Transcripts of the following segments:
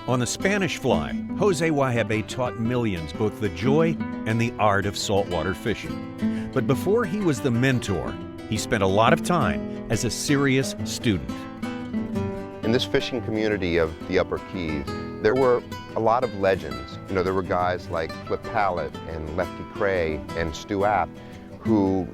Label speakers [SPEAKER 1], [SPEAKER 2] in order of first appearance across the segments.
[SPEAKER 1] On the Spanish Fly, Jose Wejebe taught millions both the joy and the art of saltwater fishing. But before he was the mentor, he spent a lot of time as a serious student.
[SPEAKER 2] In this fishing community of the Upper Keys, there were a lot of legends. You know, there were guys like Flip Pallot and Lefty Cray and Stu App, who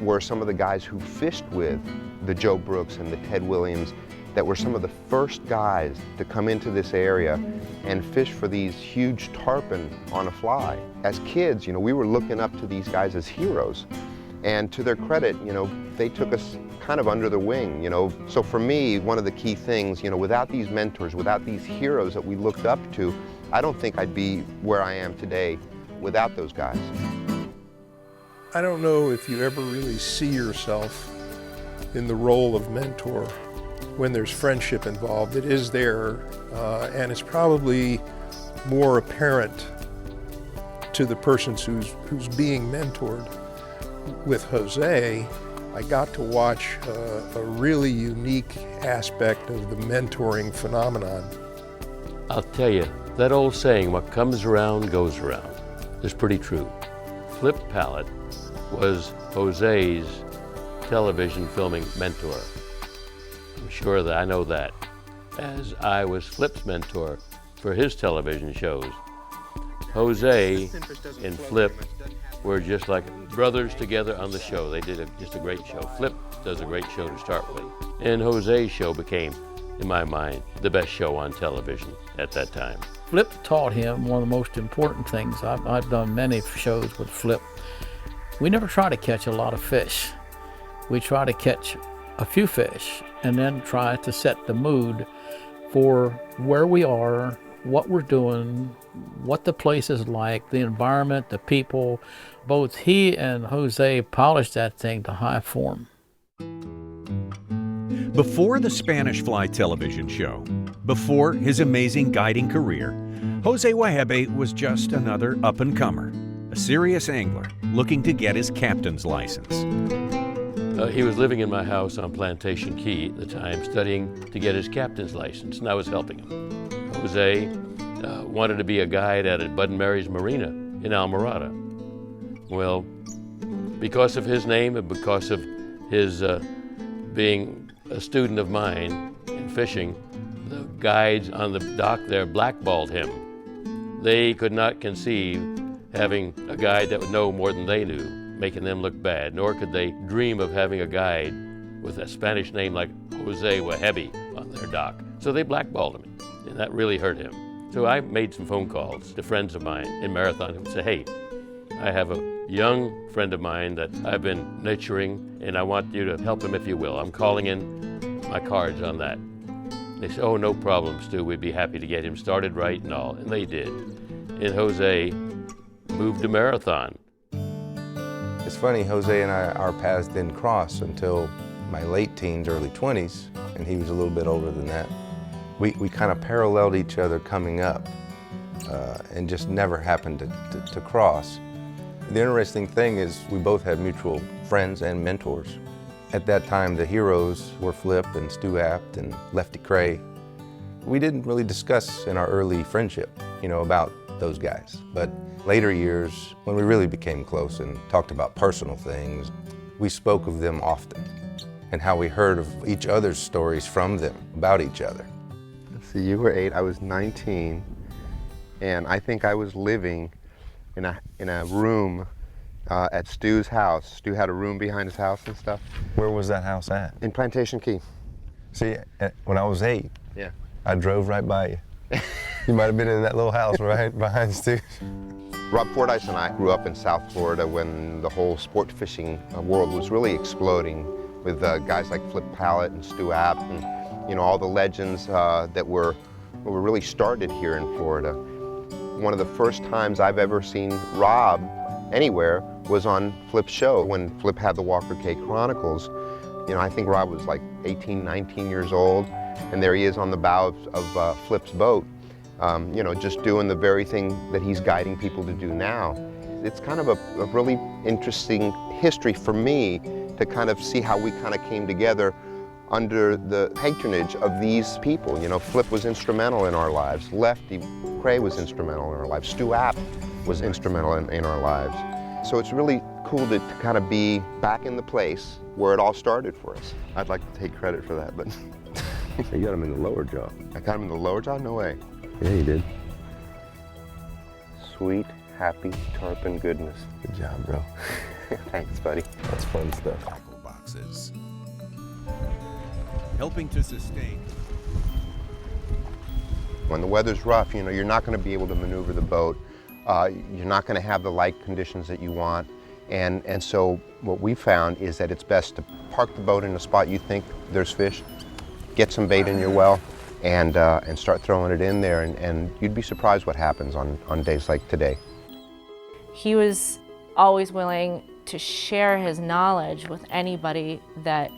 [SPEAKER 2] were some of the guys who fished with the Joe Brooks and the Ted Williams, that were some of the first guys to come into this area and fish for these huge tarpon on a fly. As kids, you know, we were looking up to these guys as heroes. And to their credit, you know, they took us kind of under the wing, you know. So for me, one of the key things, you know, without these mentors, without these heroes that we looked up to, I don't think I'd be where I am today without those guys.
[SPEAKER 3] I don't know if you ever really see yourself in the role of mentor when there's friendship involved. It is there, and it's probably more apparent to the person who's being mentored. With Jose, I got to watch a really unique aspect of the mentoring phenomenon.
[SPEAKER 4] I'll tell you, that old saying, what comes around goes around, is pretty true. Flip Pallot was Jose's television filming mentor. I'm sure that I know that, as I was Flip's mentor for his television shows. Jose and Flip were just like brothers together on the show. They did just a great show. Flip does a great show to start with. And Jose's show became, in my mind, the best show on television at that time.
[SPEAKER 5] Flip taught him one of the most important things. I've done many shows with Flip. We never try to catch a lot of fish. We try to catch a few fish and then try to set the mood for where we are, what we're doing, what the place is like, the environment, the people. Both he and Jose polished that thing to high form.
[SPEAKER 1] Before the Spanish Fly television show, before his amazing guiding career, Jose Wejebe was just another up-and-comer, a serious angler looking to get his captain's license.
[SPEAKER 4] He was living in my house on Plantation Key at the time, studying to get his captain's license, and I was helping him. Jose wanted to be a guide at Bud and Mary's Marina in Almirada. Well, because of his name and because of his being a student of mine in fishing, the guides on the dock there blackballed him. They could not conceive having a guide that would know more than they knew, making them look bad, nor could they dream of having a guide with a Spanish name like Jose Wejebe on their dock. So they blackballed him, and that really hurt him. So I made some phone calls to friends of mine in Marathon and said, hey, I have a young friend of mine that I've been nurturing, and I want you to help him if you will. I'm calling in my cards on that. They said, oh, no problem, Stu. We'd be happy to get him started right and all. And they did. And Jose moved to Marathon.
[SPEAKER 6] It's funny, Jose and our paths didn't cross until my late teens, early 20s, and he was a little bit older than that. We kind of paralleled each other coming up and just never happened to cross. The interesting thing is we both had mutual friends and mentors. At that time, the heroes were Flip and Stu Apt and Lefty Cray. We didn't really discuss in our early friendship, you know, about those guys. But later years, when we really became close and talked about personal things, we spoke of them often and how we heard of each other's stories from them about each other.
[SPEAKER 2] Let's see, you were 8, I was 19, and I think I was living in a room at Stu's house. Stu had a room behind his house and stuff.
[SPEAKER 6] Where was that house at?
[SPEAKER 2] In Plantation Key.
[SPEAKER 6] See, when I was 8,
[SPEAKER 2] yeah,
[SPEAKER 6] I drove right by you. You might have been in that little house right behind Stu.
[SPEAKER 2] Rob Fordyce and I grew up in South Florida when the whole sport fishing world was really exploding, with guys like Flip Pallot and Stu Apt and, you know, all the legends that were really started here in Florida. One of the first times I've ever seen Rob anywhere was on Flip's show when Flip had the Walker Cay Chronicles. You know, I think Rob was like 18, 19 years old, and there he is on the bow of Flip's boat, you know, just doing the very thing that he's guiding people to do now. It's kind of a really interesting history for me to kind of see how we kind of came together under the patronage of these people. You know, Flip was instrumental in our lives. Lefty Cray was instrumental in our lives. Stu App was instrumental in our lives. So it's really cool to kind of be back in the place where it all started for us. I'd like to take credit for that, but...
[SPEAKER 7] You got him in the lower jaw.
[SPEAKER 2] I got him in the lower jaw? No way.
[SPEAKER 7] Yeah, you did.
[SPEAKER 2] Sweet, happy, tarpon goodness.
[SPEAKER 7] Good job, bro.
[SPEAKER 2] Thanks, buddy.
[SPEAKER 7] That's fun stuff.
[SPEAKER 1] Tackle boxes. Helping to sustain.
[SPEAKER 2] When the weather's rough, you know, you're not going to be able to maneuver the boat. You're not going to have the light conditions that you want. And so what we found is that it's best to park the boat in a spot you think there's fish, get some bait in your well, and start throwing it in there. And you'd be surprised what happens on days like today.
[SPEAKER 8] He was always willing to share his knowledge with anybody that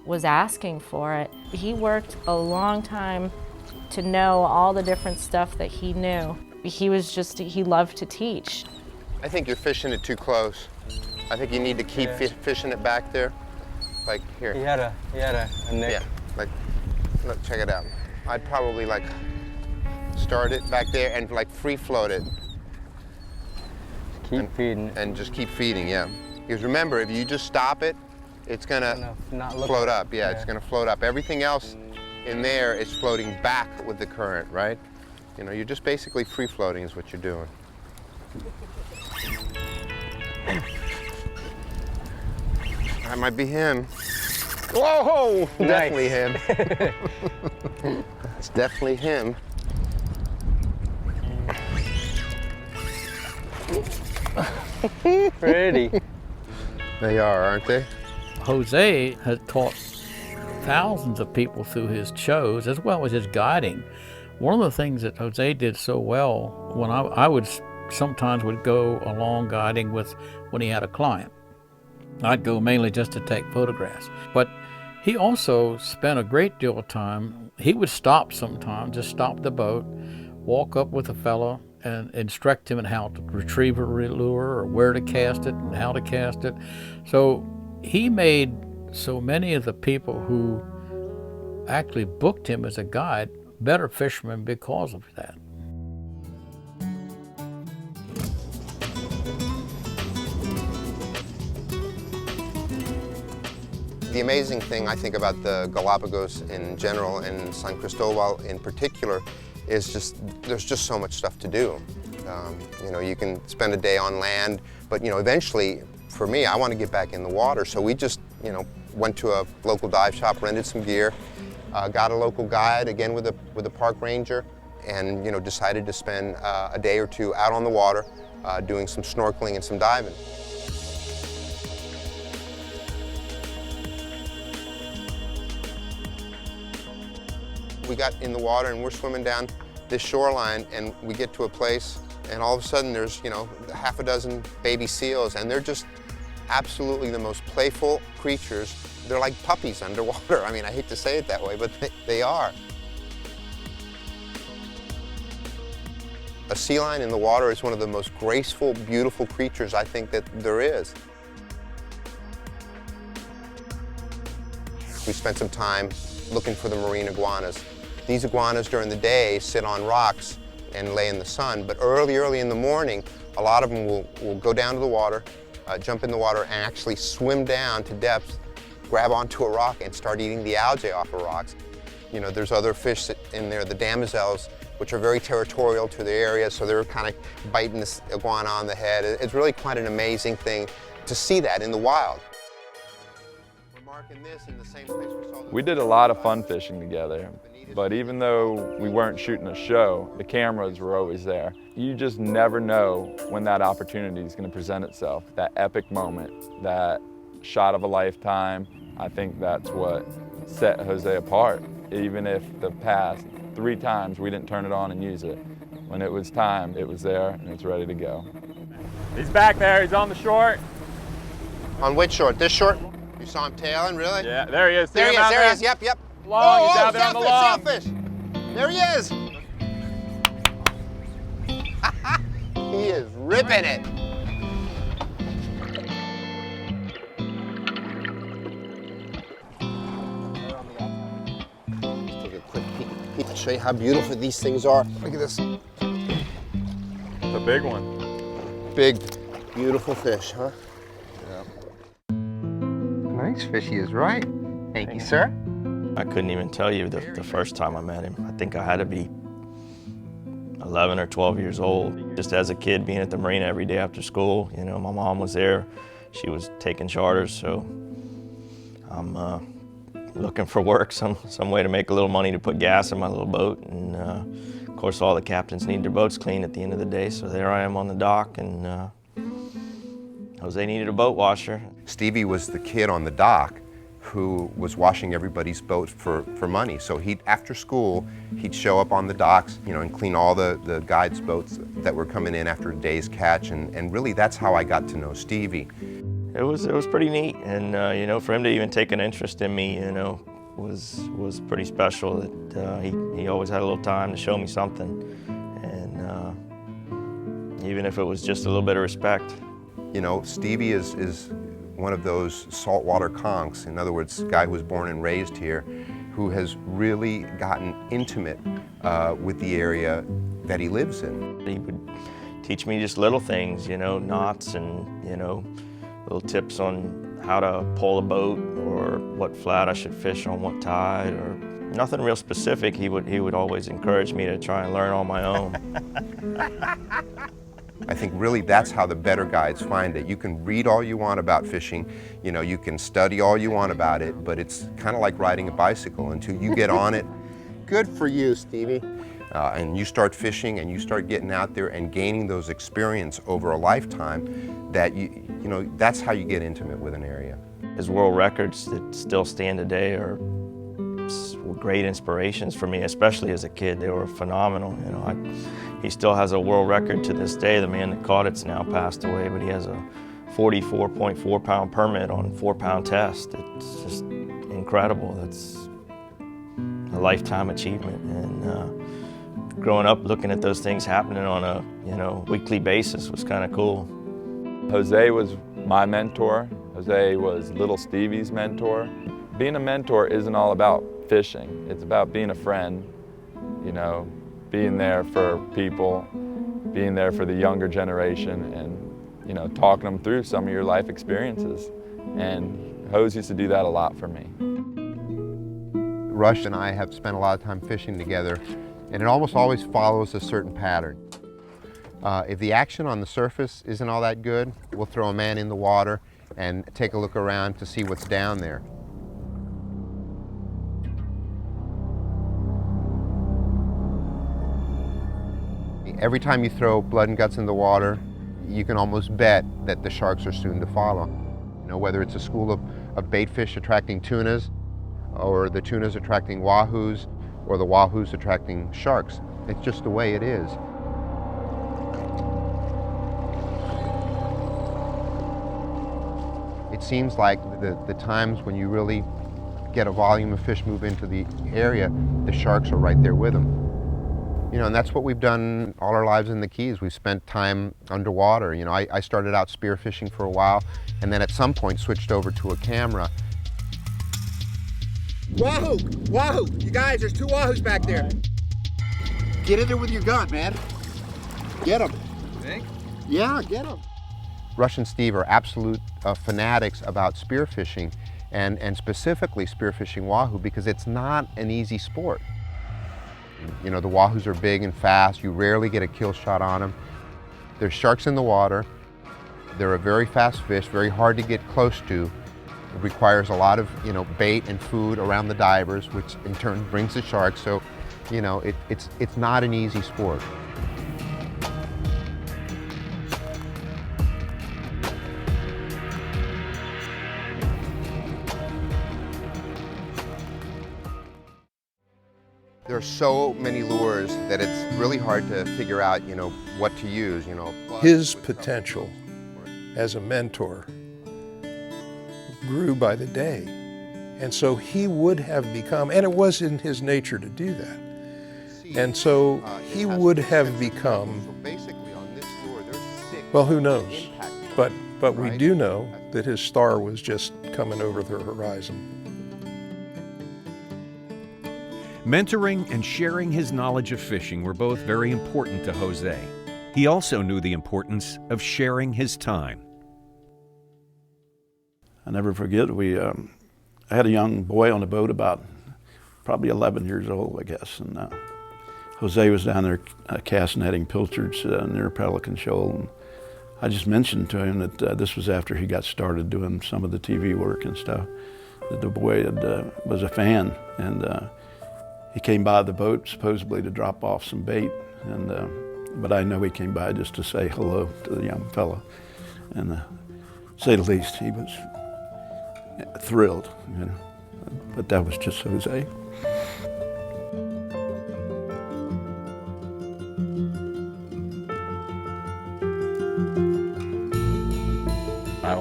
[SPEAKER 8] was asking for it. He worked a long time to know all the different stuff that he knew. He loved to teach.
[SPEAKER 2] I think you're fishing it too close. I think you need to keep fishing it back there. Like here.
[SPEAKER 9] He had a nick.
[SPEAKER 2] Yeah, like, look, check it out. I'd probably like start it back there and like free float it.
[SPEAKER 9] Keep feeding it.
[SPEAKER 2] And just keep feeding, yeah. Because remember, if you just stop it, it's gonna float up. Yeah, it's gonna float up. Everything else in there is floating back with the current, right? You know, you're just basically free floating is what you're doing. That might be him. Whoa!
[SPEAKER 9] Nice.
[SPEAKER 2] Definitely him. It's definitely him.
[SPEAKER 9] Pretty.
[SPEAKER 2] They are, aren't they?
[SPEAKER 5] Jose has taught thousands of people through his shows as well as his guiding. One of the things that Jose did so well, when I would sometimes go along guiding with when he had a client. I'd go mainly just to take photographs. But he also spent a great deal of time, he would stop sometimes, just stop the boat, walk up with a fellow and instruct him in how to retrieve a lure or where to cast it and how to cast it. So he made so many of the people who actually booked him as a guide better fishermen because of that.
[SPEAKER 2] The amazing thing I think about the Galapagos in general and San Cristobal in particular is just there's just so much stuff to do. You know, you can spend a day on land, but you know, eventually, for me, I want to get back in the water. So we just, you know, went to a local dive shop, rented some gear, got a local guide again with a park ranger, and you know, decided to spend a day or two out on the water, doing some snorkeling and some diving. We got in the water and we're swimming down this shoreline and we get to a place and all of a sudden there's, you know, half a dozen baby seals and they're just absolutely the most playful creatures. They're like puppies underwater. I mean, I hate to say it that way, but they are. A sea lion in the water is one of the most graceful, beautiful creatures I think that there is. We spent some time looking for the marine iguanas. These iguanas during the day sit on rocks and lay in the sun, but early in the morning, a lot of them will go down to the water, jump in the water and actually swim down to depth, grab onto a rock and start eating the algae off of rocks. You know, there's other fish in there, the damosels, which are very territorial to the area, so they're kind of biting this iguana on the head. It's really quite an amazing thing to see that in the wild.
[SPEAKER 10] We did a lot of fun fishing together, but even though we weren't shooting a show, the cameras were always there. You just never know when that opportunity is going to present itself, that epic moment, that shot of a lifetime. I think that's what set Jose apart. Even if the past 3 times we didn't turn it on and use it, when it was time, it was there and it's ready to go.
[SPEAKER 11] He's back there, he's on the short.
[SPEAKER 2] On which short? This short? You saw him tailing, really?
[SPEAKER 11] Yeah, there he is.
[SPEAKER 2] There he is, yep.
[SPEAKER 11] Long, he's out there on the long.
[SPEAKER 2] Sailfish. There he is. He is ripping it. I'll show you how beautiful these things are. Look at this.
[SPEAKER 10] It's a big one.
[SPEAKER 2] Big, beautiful fish, huh? Yeah. Nice fish he is, right? Thank you, sir.
[SPEAKER 12] I couldn't even tell you the first time I met him. I think I had to be 11 or 12 years old. Just as a kid, being at the marina every day after school, you know, my mom was there. She was taking charters, so I'm looking for work, some way to make a little money to put gas in my little boat. And of course, all the captains need their boats cleaned at the end of the day, so there I am on the dock, and Jose needed a boat washer.
[SPEAKER 2] Stevie was the kid on the dock who was washing everybody's boats for money. So after school, he'd show up on the docks, you know, and clean all the guides' boats that were coming in after a day's catch, and really that's how I got to know Stevie.
[SPEAKER 12] It was pretty neat, and you know, for him to even take an interest in me, you know, was pretty special. That he always had a little time to show me something, and even if it was just a little bit of respect.
[SPEAKER 2] You know, Stevie is one of those saltwater conchs. In other words, a guy who was born and raised here, who has really gotten intimate with the area that he lives in.
[SPEAKER 12] He would teach me just little things, you know, knots and, you know, little tips on how to pull a boat or what flat I should fish on what tide, or nothing real specific. He would always encourage me to try and learn on my own.
[SPEAKER 2] I think really that's how the better guides find it. You can read all you want about fishing, you know, you can study all you want about it, but it's kind of like riding a bicycle until you get on it. Good for you, Stevie. And you start fishing and you start getting out there and gaining those experience over a lifetime, that you know, that's how you get intimate with an area.
[SPEAKER 12] His world records that still stand today are great inspirations for me, especially as a kid. They were phenomenal. You know, he still has a world record to this day. The man that caught it's now passed away, but he has a 44.4 pound permit on 4-pound test. It's just incredible. That's a lifetime achievement. And growing up, looking at those things happening on a, you know, weekly basis was kind of cool.
[SPEAKER 10] Jose was my mentor. Jose was little Stevie's mentor. Being a mentor isn't all about fishing. It's about being a friend, you know, being there for people, being there for the younger generation, and, you know, talking them through some of your life experiences. And Jose used to do that a lot for me.
[SPEAKER 2] Rush and I have spent a lot of time fishing together, and it almost always follows a certain pattern. If the action on the surface isn't all that good, we'll throw a man in the water and take a look around to see what's down there. Every time you throw blood and guts in the water, you can almost bet that the sharks are soon to follow. You know, whether it's a school of bait fish attracting tunas, or the tunas attracting wahoos, or the wahoos attracting sharks. It's just the way it is. It seems like the times when you really get a volume of fish move into the area, the sharks are right there with them. You know, and that's what we've done all our lives in the Keys. We've spent time underwater. You know, I started out spearfishing for a while, and then at some point switched over to a camera.
[SPEAKER 13] Wahoo! Wahoo! You guys, there's 2 wahoos back there. Get in there with your gun, man. Get them.
[SPEAKER 2] Think?
[SPEAKER 13] Yeah, get them.
[SPEAKER 2] Rush and Steve are absolute fanatics about spearfishing, and specifically spearfishing wahoo, because it's not an easy sport. You know, the wahoos are big and fast. You rarely get a kill shot on them. There's sharks in the water. They're a very fast fish, very hard to get close to. It requires a lot of, you know, bait and food around the divers, which in turn brings the sharks. So, you know, it's not an easy sport. There are so many lures that it's really hard to figure out, you know, what to use, you know.
[SPEAKER 3] His potential as a mentor grew by the day. And so he would have become, and it was in his nature to do that. And so he would have become, well, who knows? But we do know that his star was just coming over the horizon.
[SPEAKER 1] Mentoring and sharing his knowledge of fishing were both very important to Jose. He also knew the importance of sharing his time.
[SPEAKER 14] I never forget, I had a young boy on the boat about probably 11 years old, I guess, and Jose was down there cast netting pilchards near Pelican Shoal. And I just mentioned to him that this was after he got started doing some of the TV work and stuff, that the boy was a fan, and he came by the boat supposedly to drop off some bait, but I know he came by just to say hello to the young fella, and to say the least, he was thrilled, you know. But that was just Jose.
[SPEAKER 15] I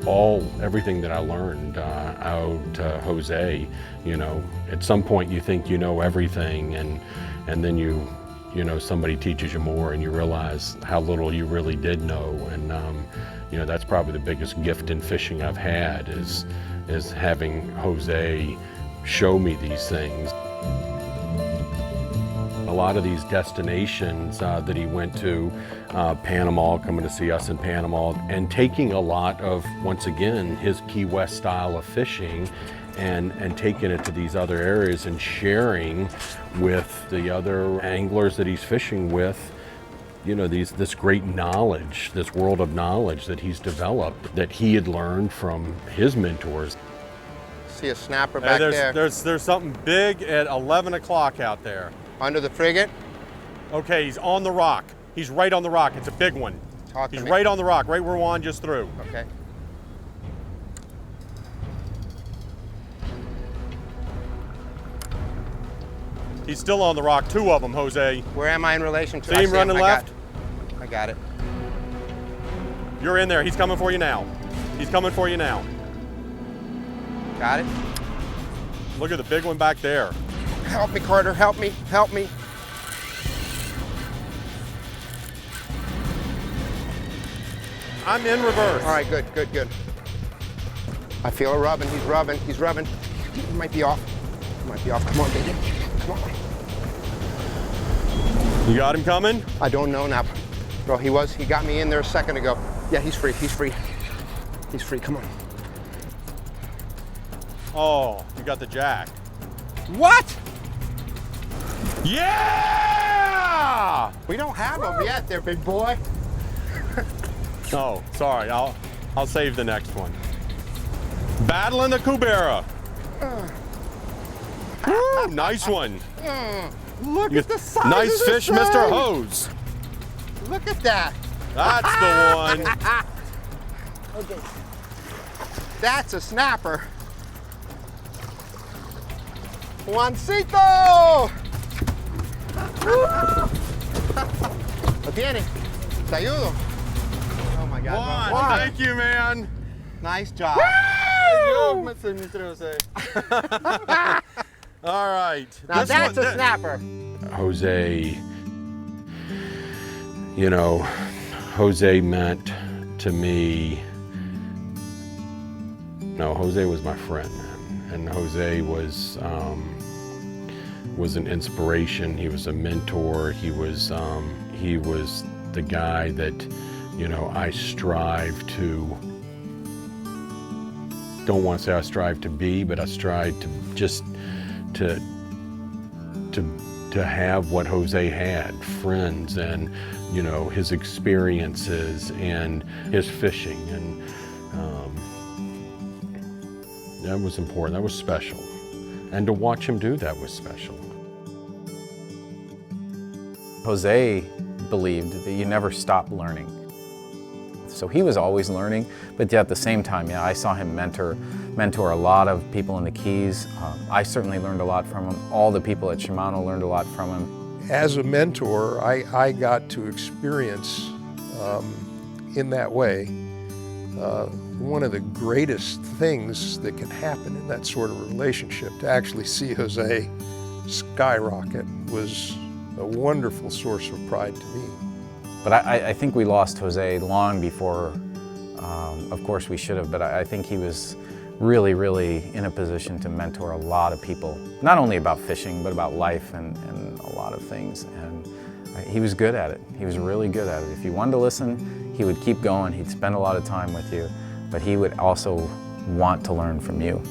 [SPEAKER 15] owe everything that I learned I owe to Jose. You know, at some point you think you know everything, and then you know, somebody teaches you more, and you realize how little you really did know. And you know, that's probably the biggest gift in fishing I've had is having Jose show me these things. A lot of these destinations that he went to, Panama, coming to see us in Panama, and taking a lot of, once again, his Key West style of fishing and taking it to these other areas and sharing with the other anglers that he's fishing with, you know, this great knowledge, this world of knowledge that he's developed, that he had learned from his mentors.
[SPEAKER 2] See a snapper back there.
[SPEAKER 11] There's something big at 11 o'clock out there.
[SPEAKER 2] Under the frigate?
[SPEAKER 11] Okay, he's on the rock. He's right on the rock. It's a big one. He's right on the rock, right where Juan just threw.
[SPEAKER 2] Okay.
[SPEAKER 11] He's still on the rock, two of them, Jose.
[SPEAKER 2] Where am I in relation to?
[SPEAKER 11] See him running left?
[SPEAKER 2] I got it.
[SPEAKER 11] You're in there. He's coming for you now. He's coming for you now.
[SPEAKER 2] Got it.
[SPEAKER 11] Look at the big one back there.
[SPEAKER 2] Help me, Carter. Help me. Help me.
[SPEAKER 11] I'm in reverse.
[SPEAKER 2] All right, good, good, good. I feel a rubbing. He's rubbing. He's rubbing. He might be off. He might be off. Come on, baby. Come on.
[SPEAKER 11] You got him coming?
[SPEAKER 2] I don't know now. Bro, he got me in there a second ago. Yeah, he's free. He's free. He's free. Come on.
[SPEAKER 11] Oh, you got the jack.
[SPEAKER 2] What?
[SPEAKER 11] Yeah!
[SPEAKER 2] We don't have them yet there, big boy.
[SPEAKER 11] Oh, sorry. I'll save the next one. Battling the Cubera. Woo, nice one.
[SPEAKER 2] Look at the size
[SPEAKER 11] Nice
[SPEAKER 2] of
[SPEAKER 11] fish,
[SPEAKER 2] this
[SPEAKER 11] Mr.
[SPEAKER 2] thing.
[SPEAKER 11] Hose.
[SPEAKER 2] Look at that.
[SPEAKER 11] That's the one.
[SPEAKER 2] Okay. That's a snapper. Juancito! Lo tiene. Te ayudo. Oh my God.
[SPEAKER 11] Juan, thank you, man.
[SPEAKER 2] Nice job.
[SPEAKER 11] Mr. Jose. All right.
[SPEAKER 2] Now that's a snapper.
[SPEAKER 15] Jose, you know, Jose meant to me, no, Jose was my friend, man. And Jose was an inspiration. He was a mentor. He was the guy that, you know, I strive to, don't want to say I strive to be, but I strive to just to have what Jose had, friends, and, you know, his experiences and his fishing, and that was important. That was special, and to watch him do that was special.
[SPEAKER 16] Jose believed that you never stop learning. So he was always learning, but yet at the same time, yeah, I saw him mentor a lot of people in the Keys. I certainly learned a lot from him. All the people at Shimano learned a lot from him.
[SPEAKER 3] As a mentor, I got to experience in that way one of the greatest things that can happen in that sort of relationship. To actually see Jose skyrocket was a wonderful source of pride to me.
[SPEAKER 16] But I think we lost Jose long before, of course we should have, but I think he was really, really in a position to mentor a lot of people, not only about fishing, but about life and a lot of things. And he was good at it. He was really good at it. If you wanted to listen, he would keep going. He'd spend a lot of time with you, but he would also want to learn from you.